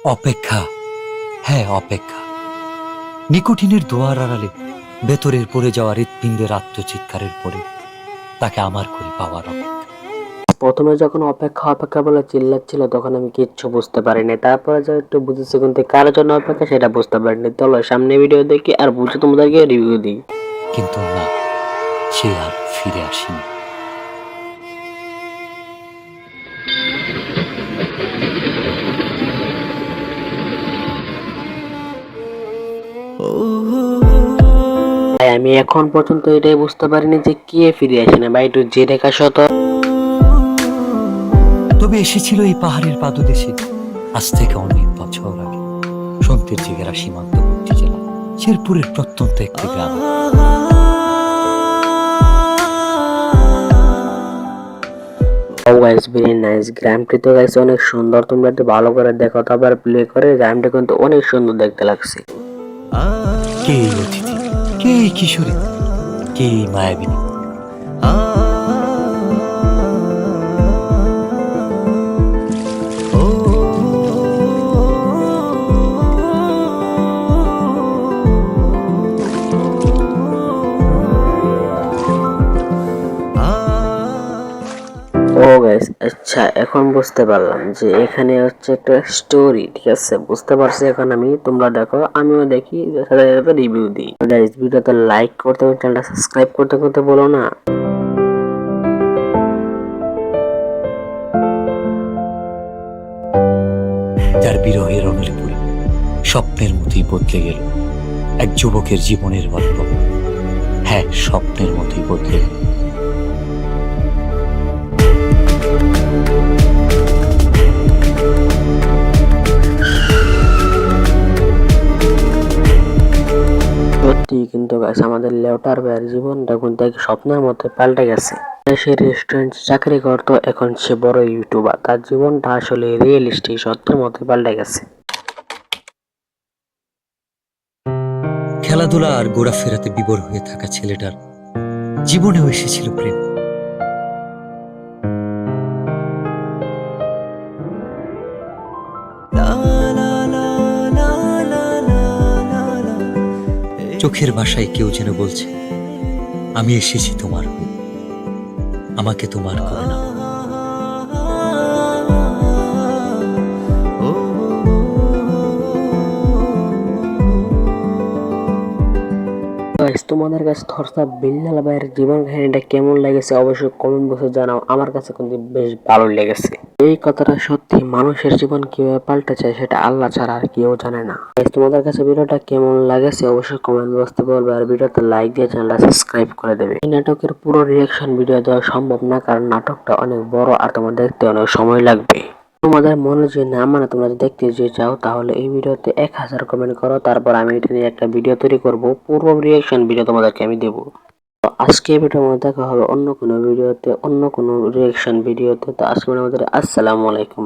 অপেক্ষা, হ্যাঁ অপেক্ষা। নিকোটিনের দোয়ার আড়ালে ভেতরের পড়ে যাওয়া হৃৎপিণ্ডের আত্মচিৎকারের পরে তাকে আমার করে পাওয়ার অপেক্ষা। প্রথমে যখন অপেক্ষা অপেক্ষা বলে চিল্লাচ্ছিল তখন আমি কিচ্ছু বুঝতে পারিনি, তারপরে যা একটু বুঝেছি কিন্তু কার জন্য অপেক্ষা সেটা বুঝতে পারিনি। চলো সামনে ভিডিও দেখি আর বুঝে তোমাদেরকে রিভিউ দিই। কিন্তু না, সে আর ফিরে আসেনি। তাই আমি এখন পর্যন্ত এটাই বুঝতে পারিনি যে কে ফিরে আসে না। ভাই একটু জেনে কাশো তো। তবে এসেছিল এই পাহাড়ের পাদদেশে আজ থেকে অনেক বছর আগে, সন্তের জিগেরা সীমান্তবর্তী জেলা শেরপুরের প্রত্যন্ত একটি গ্রাম। গাইস ভেরি নাইস, গ্রামটি তো গাইস অনেক সুন্দর। তোমরা একটু ভালো করে দেখো, তারপর প্লে করে। গ্রামটি কিন্তু অনেক সুন্দর দেখতে লাগছে। কে এই অতিথি, কে এই কিশোরী, কে এই মায়াবিনী? ও গাইস, আচ্ছা এখন বুঝতে পারলাম যে এখানে হচ্ছে একটা স্টোরি। ঠিক আছে, বুঝতে পারছি এখন আমি। তোমরা দেখো, আমিও দেখি, সাথে সাথে রিভিউ দিই। গাইস ভিডিওতে লাইক করতে এবং চ্যানেলটা সাবস্ক্রাইব করতে করতে বলো না। যার বিরহের অনলে পড়ে স্বপ্নের মতোই বদলে গেল এক যুবকের জীবনের গল্প। হ্যাঁ, স্বপ্নের মতোই বদলে গেল। সত্যি কিন্তু গাইস, আমাদের লেউটার ভাইয়ের জীবনটা কিন্তু এক স্বপ্নের মতো পাল্টে গেছে। সে রেস্টুরেন্ট চাকরি করতো, এখন সে বড় ইউটিউবার। তার জীবনটা আসলে রিয়েলিস্টিক, সত্যের মতো পাল্টে গেছে। খেলাধুলা আর ঘোরাফেরাতে বিভোর হয়ে থাকা ছেলেটার জীবনেও এসেছিল প্রেম। চোখের ভাষায় কেউ যেন বলছে, আমি এসেছি তোমার হয়ে, আমাকে তোমার করে না। গাইস তোমাদের কাছে থরসা বিল্লাল ভাইয়ের জীবন কাহিনীটা কেমন লেগেছে অবশ্যই কমেন্ট বক্সে জানাও। আমার কাছে কিন্তু বেশ ভালো লেগেছে। এই কথাটা সত্যি, মানুষের জীবন কিভাবে পাল্টে যায় সেটা আল্লাহ ছাড়া আর কেউ জানে না। গাইস তোমাদের কাছে ভিডিওটা কেমন লাগেছে অবশ্যই কমেন্ট বক্সে বলবে, আর ভিডিওতে লাইক দিয়ে চ্যানেলটা সাবস্ক্রাইব করে দেবে। এই নাটকের পুরো রিয়াকশন ভিডিও দেওয়া সম্ভব না, কারণ নাটকটা অনেক বড় আর তোমার দেখতে অনেক সময় লাগবে। তোমাদের মনে যদি না মানে তোমরা যদি দেখতে যে চাও, তাহলে এই ভিডিওতে 1000 কমেন্ট করো, তারপর আমি এটা নিয়ে একটা ভিডিও তৈরি করব, পুরো রিয়াকশন ভিডিও তোমাদেরকে আমি দেবো। তো আজকে এই ভিডিওর মধ্যে দেখা হবে অন্য কোনো ভিডিওতে, অন্য কোনো রিয়াকশন ভিডিওতে। তো আজকে আমাদের আসসালামু আলাইকুম।